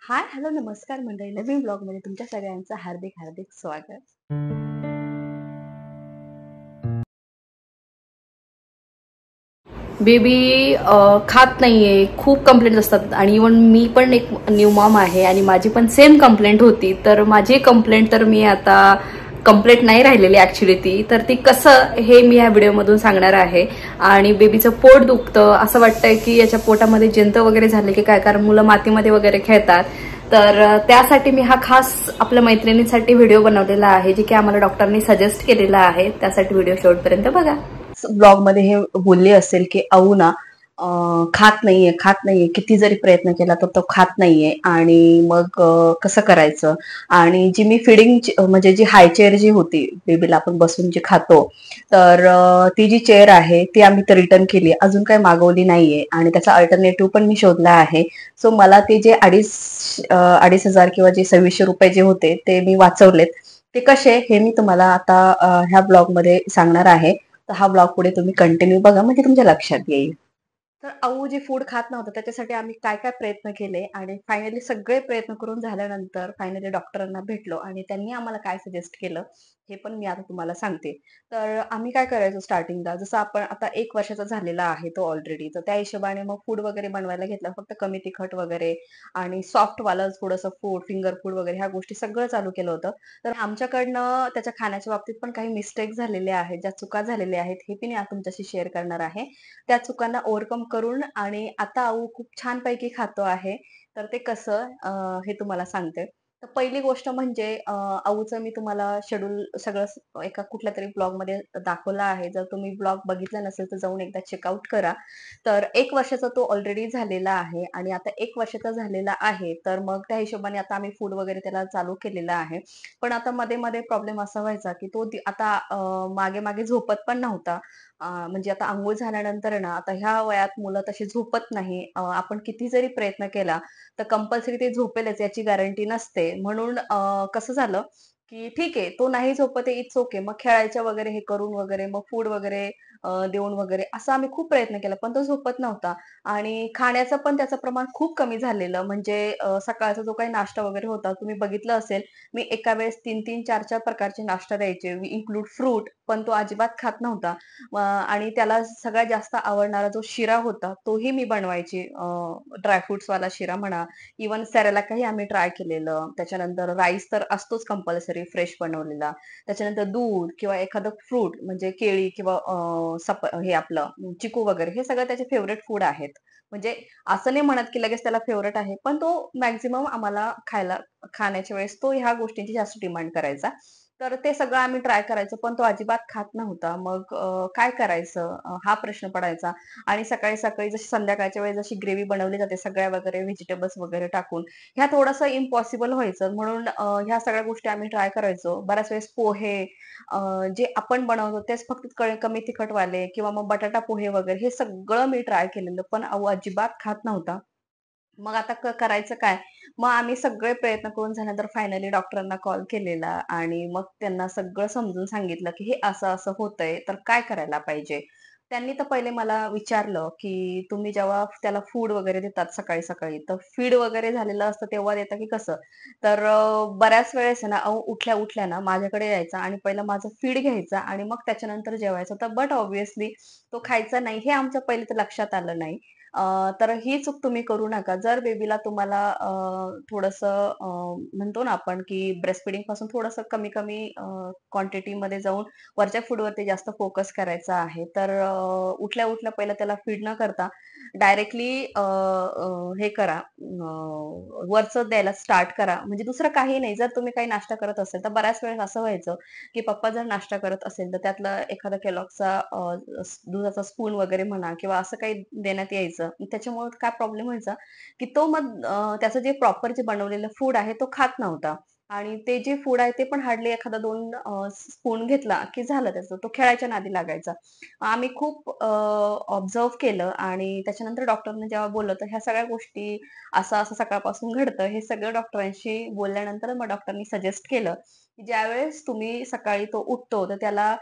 हाय, hello, नमस्कार मंडळी. नवीन ब्लॉगमध्ये तुमच्या सगळ्यांचं हार्दिक हार्दिक स्वागत. बेबी खात नाहीये. खूप कंप्लेंट असतात आणि इव्हन मी पण एक न्यू मॉम आहे आणि माझी पण सेम कंप्लेंट होती. तर माझी कंप्लेंट तर मी आता कंप्लेंट नाही राहिलेली ऍक्च्युली तर ती कसं हे मी या व्हिडिओमधून सांगणार आहे. आणि बेबीचं पोट दुखतं असं वाटतंय की याच्या पोटामध्ये जंत वगैरे झाले की काय, कारण मुलं मातीमध्ये वगैरे खेळतात. तर त्यासाठी मी हा खास आपल्या मैत्रिणींसाठी व्हिडिओ बनवलेला आहे, जे की आम्हाला डॉक्टरनी सजेस्ट केलेला आहे. त्यासाठी व्हिडिओ शेवटपर्यंत बघा. ब्लॉग मध्ये हे बोलली असेल की अऊ ना खात नाहीये, किती जरी प्रयत्न केला तर तो खात नाहीये. आणि मग कसं करायचं. आणि जी मी फिडिंग म्हणजे जी हाय चेअर जी होती बेबीला आपण बसून जी खातो, तर ती जी चेअर आहे ती आम्ही तर रिटर्न केली, अजून काही मागवली नाहीये. आणि त्याचा अल्टरनेटिव्ह पण मी शोधला आहे. सो मला ते जे अडीच हजार किंवा जे 2600 रुपये जे होते ते मी वाचवलेत. ते कसे हे मी तुम्हाला आता ह्या ब्लॉग मध्ये सांगणार आहे. तर हा ब्लॉग पुढे तुम्ही कंटिन्यू बघा, म्हणजे तुमच्या लक्षात येईल. तर अऊ जे फूड खात नव्हतं त्याच्यासाठी आम्ही काय काय प्रयत्न केले, आणि फायनली सगळे प्रयत्न करून झाल्यानंतर फायनली डॉक्टरांना भेटलो आणि त्यांनी आम्हाला काय सजेस्ट केलं हे पण मी आता तुम्हाला सांगते. तर आम्ही काय करायचो स्टार्टिंगला, जसं आपण आता 1 वर्षाचा झालेला आहे तो ऑलरेडी, तर त्या हिशोबाने मग फूड वगैरे बनवायला घेतलं, फक्त कमी तिखट वगैरे आणि सॉफ्ट वालं थोडंसं फूड, फिंगर फूड वगैरे ह्या गोष्टी सगळं चालू केलं होतं. तर आमच्याकडनं त्याच्या खाण्याच्या बाबतीत पण काही मिस्टेक झालेल्या आहेत, ज्या चुका झालेल्या आहेत हे पण मी आता तुमच्याशी शेअर करणार आहे. त्या चुकांना ओव्हरकम करून आणि आता आऊ खूप छानपैकी खातो आहे. तर ते कसं हे तुम्हाला सांगते. तर पहिली गोष्ट म्हणजे आऊचं मी तुम्हाला शेड्यूल सगळं एका कुठल्यातरी ब्लॉगमध्ये दाखवलं आहे. जर तुम्ही ब्लॉग बघितला नसेल तर जाऊन एकदा चेकआउट करा. तर 1 वर्षाचा तो ऑलरेडी झालेला आहे आणि आता 1 वर्षाचा झालेला आहे. तर मग त्या हिशोबाने आता आम्ही फूड वगैरे त्याला चालू केलेलं आहे. पण आता मध्ये-मध्ये प्रॉब्लेम असा व्हायचा, की तो आता मागे-मागे झोपत पण नव्हता. म्हणजे आता अंघोळ झाल्यानंतर आहे ना, आता ह्या वयात मुलं तशी झोपत नाही. आपण किती जरी प्रयत्न केला, तर कंपल्सरी ते झोपेलच याची गॅरंटी नसते. म्हणून कसं झालं, की ठीक आहे, तो नाही झोपत आहे, इट्स ओके. मग खेळायच्या वगैरे हे करून वगैरे मग फूड वगैरे देऊन वगैरे असं आम्ही खूप प्रयत्न केला, पण तो झोपत नव्हता. आणि खाण्याचं पण त्याचं प्रमाण खूप कमी झालेलं. म्हणजे सकाळचा जो काही नाश्ता वगैरे होता, तुम्ही बघितलं असेल, मी एका वेळेस 3-3, 4-4 प्रकारचे नाश्ता द्यायचे, इन्क्लूड फ्रूट, पण तो अजिबात खात नव्हता. आणि त्याला सगळ्यात जास्त आवडणारा जो शिरा होता, तोही मी बनवायची. ड्रायफ्रुट्सवाला शिरा म्हणा, इव्हन सेरेलॅकही आम्ही ट्राय केलेलं. त्याच्यानंतर राईस तर असतोच कंपल्सरी फ्रेश बनवलेला. त्याच्यानंतर दूध किंवा एखादं फ्रूट म्हणजे केळी किंवा हे आपलं चिकू वगैरे हे सगळं त्याचे फेव्हरेट फूड आहेत. म्हणजे असं नाही म्हणत की लगेच त्याला फेव्हरेट आहे, पण तो मॅक्सिमम आम्हाला खाण्याच्या वेळेस तो ह्या गोष्टींची जास्त डिमांड करायचा. तर ते सगळं आम्ही ट्राय करायचो, पण तो अजिबात खात नव्हता. मग काय करायचं हा प्रश्न पडायचा. आणि सकाळी-सकाळी जशी संध्याकाळच्या वेळेस जशी ग्रेव्ही बनवली जाते सगळ्या वगैरे व्हेजिटेबल्स वगैरे टाकून, ह्या थोडंसं इम्पॉसिबल व्हायचं. म्हणून ह्या सगळ्या गोष्टी आम्ही ट्राय करायचो. बऱ्याच वेळेस पोहे अ, जे आपण बनवतो तेच फक्त कमी तिखटवाले किंवा मग बटाटा पोहे वगैरे हे सगळं मी ट्राय केलेलं, पण अहो अजिबात खात नव्हता. मग आता करायचं काय? मग आम्ही सगळे प्रयत्न करून झाल्यानंतर फायनली डॉक्टरांना कॉल केलेला आणि मग त्यांना सगळं समजून सांगितलं, की हे असं-असं होतंय, तर काय करायला पाहिजे? त्यांनी तर पहिले मला विचारलं, की तुम्ही जेव्हा त्याला फूड वगैरे देतात सकाळी-सकाळी, तर फीड वगैरे झालेलं असतं तेव्हा देता की कसं? तर बऱ्याच वेळेस आहे ना, अहो उठल्या-उठल्या ना माझ्याकडे यायचा आणि पहिलं माझं फीड घ्यायचा आणि मग त्याच्यानंतर जेवायचा. तर बट ऑब्व्हियसली तो खायचा नाही, हे आमच्या पहिले तर लक्षात आलं नाही. तर ही चूक तुम्ही करू नका. जर बेबीला तुम्हाला थोडंसं म्हणतो ना आपण, की ब्रेस्ट फीडिंग पासून थोडंसं कमी-कमी क्वांटिटीमध्ये जाऊन वरच्या फूडवरती जास्त फोकस करायचा आहे. तर उठल्या-उठल्या पहिलं त्याला फीड न करता डायरेक्टली हे करा, वरचं द्यायला स्टार्ट करा. म्हणजे दुसरं काही नाही. जर तुम्ही काही नाश्ता करत असेल, तर बऱ्याच वेळेस असं व्हायचं, की पप्पा जर नाश्ता करत असेल, तर त्यातला एखादा केलॉगचा दुधाचा स्पून वगैरे म्हणा किंवा असं काही देण्यात यायचं. त्याच्यामुळे काय प्रॉब्लेम व्हायचा, की तो मग त्याचं जे प्रॉपर जे बनवलेलं फूड आहे तो खात नव्हता. आणि ते जे फूड आहे ते पण हार्डली एखादा 2 स्पून घेतला, की झालं त्याचं. तो खेळायच्या नादी लागायचा. आम्ही खूप ऑब्झर्व्ह केलं आणि त्याच्यानंतर डॉक्टरने जेव्हा बोललं, तर ह्या सगळ्या गोष्टी असं-असं सकाळपासून घडतं. हे सगळं डॉक्टरांशी बोलल्यानंतर मग डॉक्टरांनी सजेस्ट केलं, ज्यावेळेस तुम्ही सकाळी तो उठतो, तर त्याला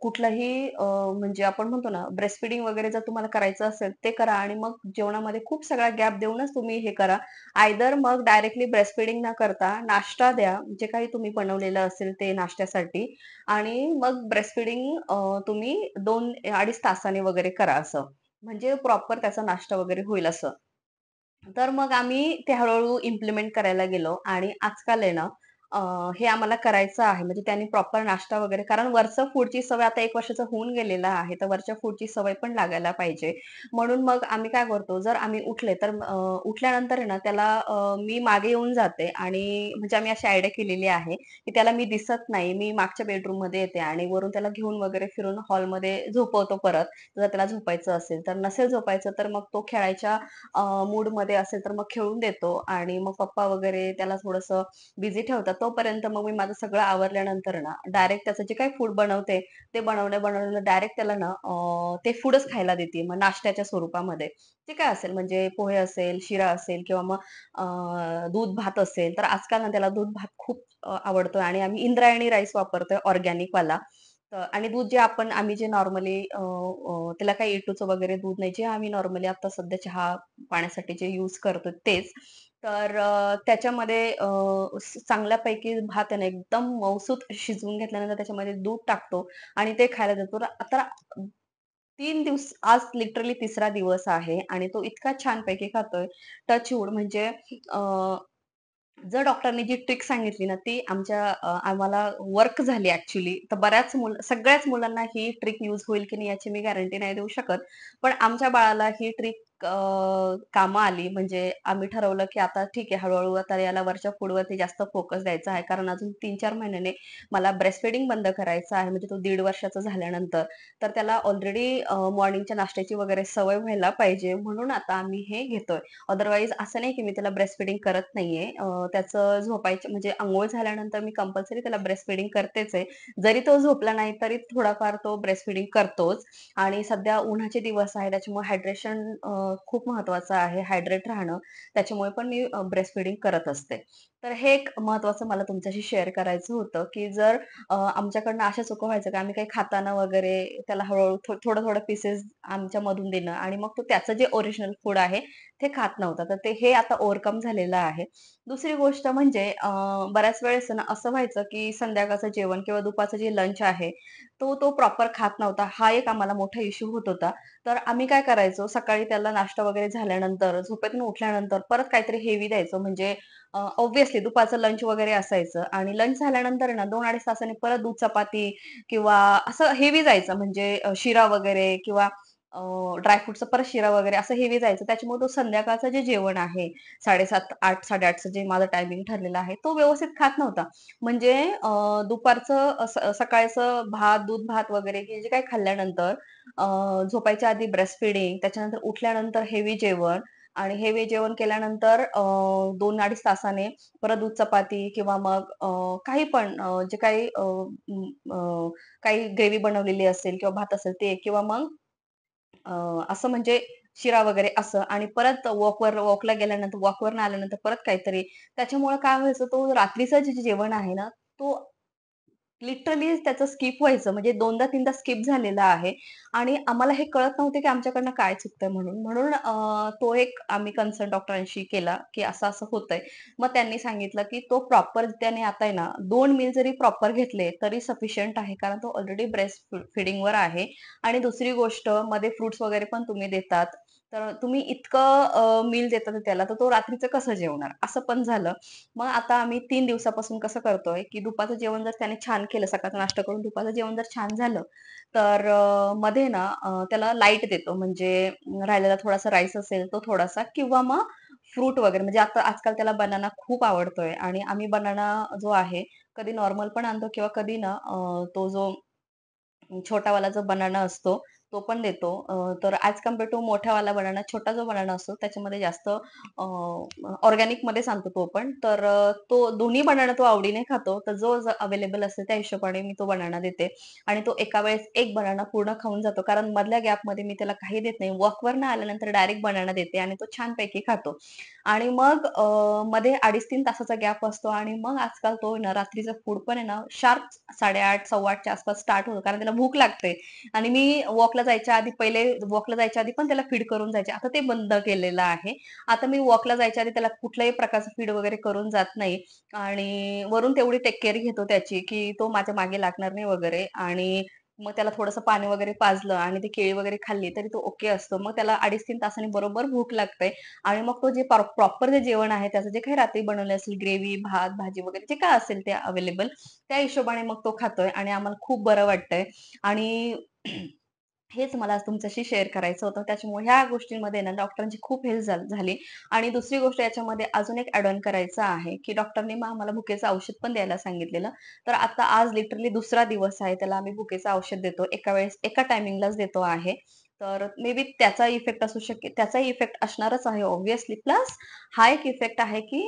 कुठलाही म्हणजे आपण म्हणतो ना, ब्रेस्ट फीडिंग वगैरे जर तुम्हाला करायचं असेल, ते करा आणि मग जेवणामध्ये खूप सगळा गॅप देऊनच तुम्ही हे करा. आयदर मग डायरेक्टली ब्रेस्ट फीडिंग न करता नाश्ता द्या, जे काही तुम्ही बनवलेलं असेल ते नाश्त्यासाठी आणि मग ब्रेस्ट फीडिंग तुम्ही 2-2.5 तासाने वगैरे करा असं. म्हणजे प्रॉपर त्याचा नाश्ता वगैरे होईल असं. तर मग आम्ही ते हळू-हळू इम्प्लिमेंट करायला गेलो आणि आजकाल आहे ना, अ, हे आम्हाला करायचं आहे. म्हणजे त्यांनी प्रॉपर नाश्ता वगैरे कारण वरचं फूडची सवय आता 1 वर्षाचं होऊन गेलेलं आहे. तर वरच्या फूडची सवय पण लागायला पाहिजे. म्हणून मग आम्ही काय करतो, जर आम्ही उठले तर उठल्यानंतर आहे ना, त्याला मी मागे येऊन जाते आणि म्हणजे आम्ही अशी आयडिया केलेली आहे, की त्याला मी दिसत नाही. मी मागच्या बेडरूममध्ये येते आणि वरून त्याला घेऊन वगैरे फिरून हॉलमध्ये झोपवतो परत. जर त्याला झोपायचं असेल तर. नसेल झोपायचं तर मग तो खेळायच्या मूडमध्ये असेल तर मग खेळून देतो आणि मग पप्पा वगैरे त्याला थोडंसं बिझी ठेवतात. तोपर्यंत मग मी माझं सगळं आवरल्यानंतर ना, डायरेक्ट त्याचं जे काही फूड बनवते, ते बनवल्या-बनवल्या डायरेक्ट त्याला ना ते फूडच खायला देते. मग नाश्त्याच्या स्वरूपामध्ये. जे काय असेल म्हणजे पोहे असेल, शिरा असेल किंवा मग दूध भात असेल, तर आजकाल ना त्याला दूध भात खूप आवडतोय आणि आम्ही इंद्रायणी राईस वापरतोय ऑर्गॅनिकवाला. आणि दूध जे आम्ही जे नॉर्मली त्याला काही ए वगैरे दूध नाही. जे आम्ही नॉर्मली आता सध्या चहा पाण्यासाठी जे यूज करतो तेच. तर त्याच्यामध्ये चांगल्यापैकी भात आहे ना एकदम मऊसूत शिजवून घेतल्यानंतर त्याच्यामध्ये दूध टाकतो आणि ते खायला देतो. आता 3 दिवस आज लिटरली 3रा दिवस आहे आणि तो इतका छानपैकी खातोय. टचवूड म्हणजे अ, जर डॉक्टरनी जी ट्रिक सांगितली ना, ती आम्हाला वर्क झाली ॲक्चुअली. तर सगळ्याच मुलांना ही ट्रिक यूज होईल की नाही याची मी गॅरंटी नाही देऊ शकत. पण आमच्या बाळाला ही ट्रिक कामं आली. म्हणजे आम्ही ठरवलं की आता ठीक आहे, हळू आता याला वरच्या फूडवरती जास्त फोकस द्यायचा आहे. कारण अजून 3-4 महिन्याने मला ब्रेस्ट फीडिंग बंद करायचं आहे. म्हणजे तो 1.5 वर्षाचा झाल्यानंतर. तर त्याला ऑलरेडी मॉर्निंगच्या नाश्त्याची वगैरे सवय व्हायला पाहिजे. म्हणून आता आम्ही हे घेतोय. अदरवाईज असं नाही की मी त्याला ब्रेस्ट फीडिंग करत नाहीये. त्याचं झोपायचं म्हणजे अंघोळ झाल्यानंतर मी कंपल्सरी त्याला ब्रेस्ट फीडिंग करतेच आहे. जरी तो झोपला नाही तरी थोडाफार तो ब्रेस्ट फीडिंग करतोच. आणि सध्या उन्हाचे दिवस आहे त्याच्यामुळे हायड्रेशन खूप महत्वाचं आहे. हायड्रेट राहणं. त्याच्यामुळे पण मी ब्रेस्ट फीडिंग करत असते. तर हे एक महत्वाचं मला तुमच्याशी शेअर करायचं होतं, की जर आमच्याकडनं अशा चुका व्हायच्या की आम्ही काही खाताना वगैरे त्याला हळू-हळू थोडं-थोडं पीसेस आमच्यामधून देणं आणि मग तो त्याचं जे ओरिजिनल फूड आहे ते खात नव्हता. तर हे आता ओव्हरकम झालेलं आहे. दुसरी गोष्ट म्हणजे बऱ्याच वेळेस ना असं व्हायचं, की संध्याकाळचं जेवण किंवा दुपारचं जे लंच आहे, तो प्रॉपर खात नव्हता. हा एक आम्हाला मोठा इश्यू होत होता. तर आम्ही काय करायचो, सकाळी त्याला नाश्ता वगैरे झाल्यानंतर, झोपेतून उठल्यानंतर परत काहीतरी हेवी द्यायचो. म्हणजे ऑब्व्हियसली दुपारचं लंच वगैरे असायचं आणि लंच झाल्यानंतर ना 2-2.5 तासांनी परत दूध चपाती किंवा असं हेवी जायचं. म्हणजे शिरा वगैरे किंवा ड्रायफ्रुटचा परत शिरा वगैरे असं हेवी जायचं. त्याच्यामुळे तो संध्याकाळचं जे जेवण आहे 7:30, 8, 8:30चं जे माझं टायमिंग ठरलेलं आहे, तो व्यवस्थित खात नव्हता. म्हणजे दुपारचं सकाळचं भात, दूध भात वगैरे हे जे काही खाल्ल्यानंतर अ, झोपायच्या आधी ब्रेस्ट फीडिंग, त्याच्यानंतर उठल्यानंतर हेवी जेवण आणि हेवी जेवण केल्यानंतर 2-2.5 तासाने परत दूध चपाती किंवा मग काही पण जे काही काही ग्रेव्ही बनवलेली असेल किंवा भात असेल ते किंवा मग अ, असं म्हणजे शिरा वगैरे असं आणि परत वॉकला गेल्यानंतर वॉकवरनं आल्यानंतर परत काहीतरी. त्याच्यामुळे काय व्हायचं तो रात्रीचं जे जेवण आहे ना, तो लिटरली त्याचं स्किप व्हायचं. म्हणजे 2दा-3दा स्किप झालेला आहे आणि आम्हाला हे कळत नव्हते, की आमच्याकडनं काय चुकतंय म्हणून. म्हणून तो एक आम्ही कन्सर्न डॉक्टरांशी केला, की असं-असं होतंय. मग त्यांनी सांगितलं, की तो प्रॉपर त्याने आता आहे ना 2 मील जरी प्रॉपर घेतले तरी सफिशियंट आहे. कारण तो ऑलरेडी ब्रेस्ट फीडिंगवर आहे आणि दुसरी गोष्ट मध्ये फ्रुट्स वगैरे पण तुम्ही देतात. तर तुम्ही इतकं मील देता त्याला, तर तो रात्रीचं कसं जेवणार? असं पण झालं. मग आता आम्ही 3 दिवसापासून कसं करतोय, की दुपारचं जेवण जर त्याने छान केलं, सकाळचा नाश्ता करून दुपारचं जेवण जर छान झालं, तर मध्ये ना त्याला लाईट देतो. म्हणजे राहिलेला थोडासा राईस असेल, तो थोडासा किंवा मग फ्रूट वगैरे. म्हणजे आता आजकाल त्याला बनाना खूप आवडतोय आणि आम्ही बनाना जो आहे, कधी नॉर्मल पण आणतो किंवा कधी ना तो जो छोटावाला जो बनाना असतो, तो पण देतो. तर ॲज कम्पेअर टू मोठावाला बनाना, छोटा जो बनाना असतो त्याच्यामध्ये जास्त ऑर्गॅनिकमध्येच आणतो तो पण. तर तो दोन्ही बनाना तो आवडीने खातो. तर जो अवेलेबल असेल त्या हिशोबाने मी तो बनाना देते आणि तो एका वेळेस एक बनाना पूर्ण खाऊन जातो. कारण मधल्या गॅपमध्ये मी त्याला काही देत नाही. वॉकवरनं आल्यानंतर डायरेक्ट बनाना देते आणि तो छानपैकी खातो. आणि मग मध्ये 2.5-3 तासाचा गॅप असतो आणि मग आजकाल तो आहे ना रात्रीचं फूड पण आहे ना शार्प 8:30, 8:15 च्या आसपास स्टार्ट होतो. कारण त्याला भूक लागते आणि मी वॉकला जायच्या आधी पहिले वॉकला जायच्या आधी पण त्याला फीड करून जायचे. आता ते बंद केलेलं आहे. आता मी वॉकला जायच्या आधी त्याला कुठल्याही प्रकारचं फीड वगैरे करून जात नाही आणि वरून तेवढी टेक केअर घेतो त्याची, की तो माझ्या मागे लागणार नाही वगैरे आणि मग त्याला थोडंसं पाणी वगैरे पाजलं आणि ती केळी वगैरे खाल्ली तरी तो ओके असतो. मग त्याला 2.5-3 तासांनी बरोबर भूक लागते आणि मग तो जे प्रॉपर जे जेवण आहे त्याचं जे काही रात्री बनवलं असेल ग्रेव्ही, भात, भाजी वगैरे जे काय असेल ते अवेलेबल त्या हिशोबाने मग तो खातोय आणि आम्हाला खूप बरं वाटतंय आणि हेच मला आज तुमच्याशी शेअर करायचं होतं. त्याच्यामुळे ह्या गोष्टींमध्ये ना डॉक्टरांची खूप हेल्प झाली आणि दुसरी गोष्ट याच्यामध्ये अजून एक ॲड ऑन करायचं आहे, की डॉक्टरनी मग आम्हाला भुकेचं औषध पण द्यायला सांगितलेलं. तर आता आज लिटरली दुसरा दिवस आहे त्याला आम्ही भुकेचं औषध देतो. एका वेळेस एका टायमिंगलाच देतो आहे. तर मे बी त्याचा इफेक्ट असू शकेल त्याचाही इफेक्ट असणारच आहे ऑब्व्हियसली. प्लस हा एक इफेक्ट आहे, की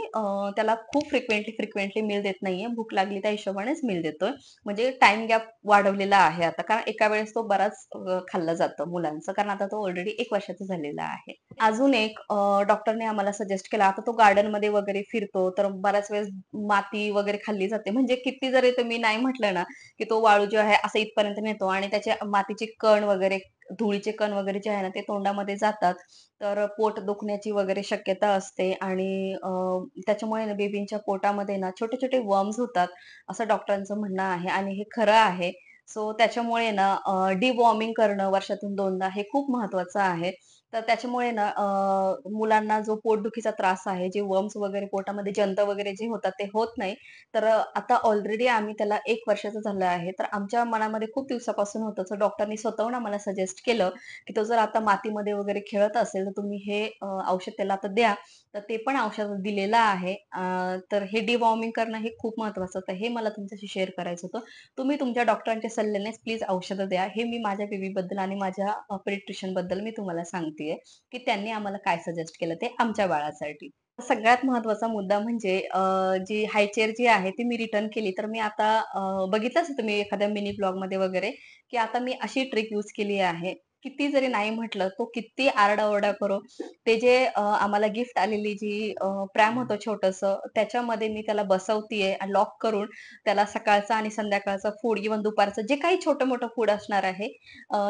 त्याला खूप फ्रिक्वेंटली मील देत नाहीये. भूक लागली त्या हिशोबानेच मील देतोय. म्हणजे टाईम गॅप वाढवलेला आहे आता. कारण एका वेळेस तो बराच खाल्लं जातं मुलांचं. कारण आता तो ऑलरेडी 1 वर्षाचा झालेला आहे. अजून एक डॉक्टरने आम्हाला सजेस्ट केला. आता तो गार्डनमध्ये वगैरे फिरतो, तर बऱ्याच वेळेस माती वगैरे खाल्ली जाते. म्हणजे किती जरी तुम्ही नाही म्हटलं ना, की तो वाळू जो आहे असं इथपर्यंत नेतो आणि त्याचे मातीचे कण वगैरे, धुळीचे कण वगैरे जे आहे ना, ते तोंडामध्ये जातात. तर पोट दुखण्याची वगैरे शक्यता असते आणि त्याच्यामुळे ना बेबींच्या पोटामध्ये ना छोटे-छोटे वर्म्स होतात, असं डॉक्टरांचं म्हणणं आहे आणि हे खरं आहे. सो त्याच्यामुळे ना डिवॉर्मिंग करणं वर्षातून 2दा हे खूप महत्वाचं आहे. तर त्याच्यामुळे ना मुलांना जो पोटदुखीचा त्रास आहे, जे वर्म्स वगैरे पोटामध्ये जंत वगैरे जे होतात ते होत नाही. तर आता ऑलरेडी आम्ही त्याला 1 वर्षाचं झालं आहे. तर आमच्या मनामध्ये खूप दिवसापासून होतं. तर डॉक्टरनी स्वतःहून आम्हाला सजेस्ट केलं, की तो जर आता मातीमध्ये वगैरे खेळत असेल, तर तुम्ही हे औषध त्याला आता द्या. तर ते पण औषध दिलेलं आहे. तर हे डिवॉर्मिंग करणं हे खूप महत्वाचं. तर हे मला तुमच्याशी शेअर करायचं होतं. तुम्ही तुमच्या डॉक्टरांच्या सल्ल्यानेच प्लीज औषधं द्या. हे मी माझ्या बेबीबद्दल आणि माझ्या पेडिट्रिशियनबद्दल मी तुम्हाला सांगतेय, की त्यांनी आम्हाला काय सजेस्ट केलं ते आमच्या बाळासाठी. सगळ्यात महत्त्वाचा मुद्दा म्हणजे जी हाय चेअर जी आहे ती मी रिटर्न केली. तर मी आता बघितलं असेल तुम्ही एखाद्या मिनी ब्लॉगमध्ये वगैरे, की आता मी अशी ट्रिक यूज केली आहे. किती जरी नाही म्हटलं, तो किती आरडाओरडा करो, ते जे आम्हाला गिफ्ट आलेली जी प्रॅम होतं छोटंसं, त्याच्यामध्ये मी त्याला बसवतीये लॉक करून त्याला सकाळचा आणि संध्याकाळचा फूड इव्हन दुपारचं जे काही छोटं-मोठं फूड असणार आहे,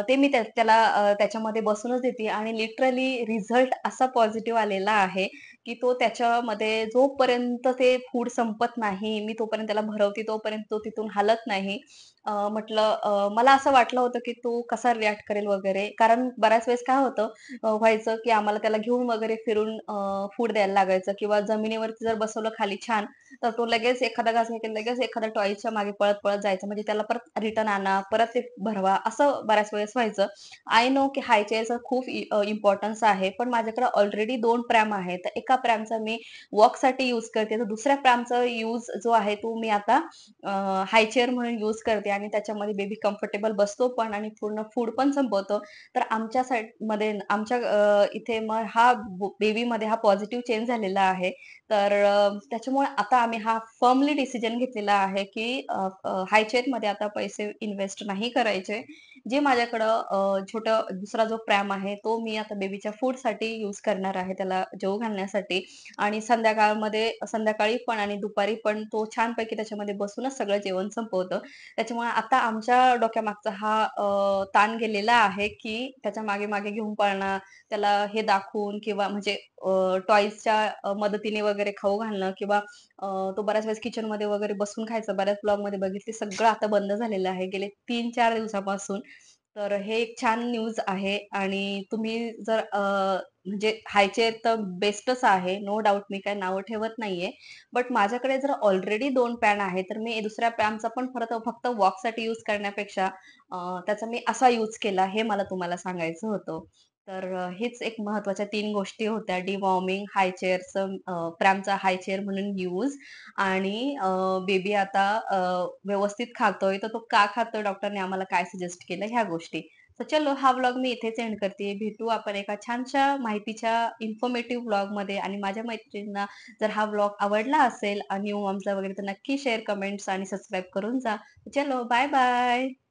ते मी त्याला त्याच्यामध्ये बसूनच देते आणि लिटरली रिझल्ट असा पॉझिटिव्ह आलेला आहे, की तो त्याच्यामध्ये जोपर्यंत ते फूड संपत नाही, मी तोपर्यंत त्याला भरवते, तोपर्यंत तो तिथून हालत नाही. म्हटलं मला असं वाटलं होतं, की तो कसा रिएक्ट करेल वगैरे. कारण बऱ्याच वेळेस काय होतं व्हायचं, की आम्हाला त्याला घेऊन वगैरे फिरून फूड द्यायला लागायचं किंवा जमिनीवरती जर बसवलं खाली छान, तर तो लगेच एखादा घास घेईल, लगेच एखाद्या टॉयच्या मागे पळत-पळत जायचं. म्हणजे त्याला परत रिटर्न आणा, परत ते भरवा, असं बऱ्याच वेळेस व्हायचं. आय नो की हाय चेअरचा खूप इम्पोर्टन्स आहे. पण माझ्याकडे ऑलरेडी 2 प्रॅम आहेत. तर एका प्रॅमचा मी वॉकसाठी यूज करते. तर दुसऱ्या प्रॅमचा यूज जो आहे तो मी आता हाय चेअर म्हणून यूज करते आणि त्याच्यामध्ये बेबी कम्फर्टेबल बसतो पण आणि पूर्ण फूड पण संपवतो. तर आमच्या साइडमध्ये आमच्या इथे मग हा बेबीमध्ये हा पॉझिटिव्ह चेंज झालेला आहे. तर त्याच्यामुळे आता आम्ही हा फर्मली डिसिजन घेतलेला आहे, की हाय चेअरमध्ये आता पैसे इन्व्हेस्ट नाही करायचे. जे माझ्याकडं छोटं दुसरा जो प्रॅम आहे, तो मी आता बेबीच्या फूडसाठी यूज करणार आहे, त्याला जेवू घालण्यासाठी आणि संध्याकाळी पण आणि दुपारी पण तो छानपैकी त्याच्यामध्ये बसूनच सगळं जेवण संपवतो. त्याच्यामुळे आता आमच्या डोक्यामागचा हा ताण गेलेला आहे, की त्याच्या मागे-मागे घेऊन पळणं, त्याला हे दाखवून किंवा म्हणजे टॉयजच्या मदतीने वगैरे खाऊ घालणं किंवा तो बऱ्याच वेळेस किचनमध्ये वगैरे बसून खायचा. बऱ्याच ब्लॉगमध्ये बघितले सगळं आता बंद झालेलं आहे गेले 3-4 दिवसापासून. तर हे एक छान न्यूज आहे आणि तुम्ही जर म्हणजे हाय चेअर तर बेस्टच आहे. नो डाउट मी काही नावं ठेवत नाहीये. बट माझ्याकडे जर ऑलरेडी 2 पॅन आहे, तर मी दुसऱ्या पॅनचा पण फक्त वॉकसाठी यूज करण्यापेक्षा त्याचा मी असा यूज केला, हे मला तुम्हाला सांगायचं होतं. तर हेच एक महत्त्वाच्या 3 गोष्टी होत्या. डिवॉर्मिंग, हाय चेअरचं प्रॅमचा हाय चेअर म्हणून यूज आणि बेबी आता व्यवस्थित खातोय, तर तो का खातोय डॉक्टरने आम्हाला काय सजेस्ट केलं ह्या गोष्टी. तर चलो हा व्लॉग मी इथेच एंड करते. भेटू आपण एका छानशा माहितीच्या इन्फॉर्मेटिव्ह व्लॉगमध्ये. आणि माझ्या मैत्रिणींना जर हा व्लॉग आवडला असेल न्यू मॉमचा वगैरे, तर नक्की शेअर, कमेंट्स आणि सबस्क्राईब करून जा. चलो बाय बाय.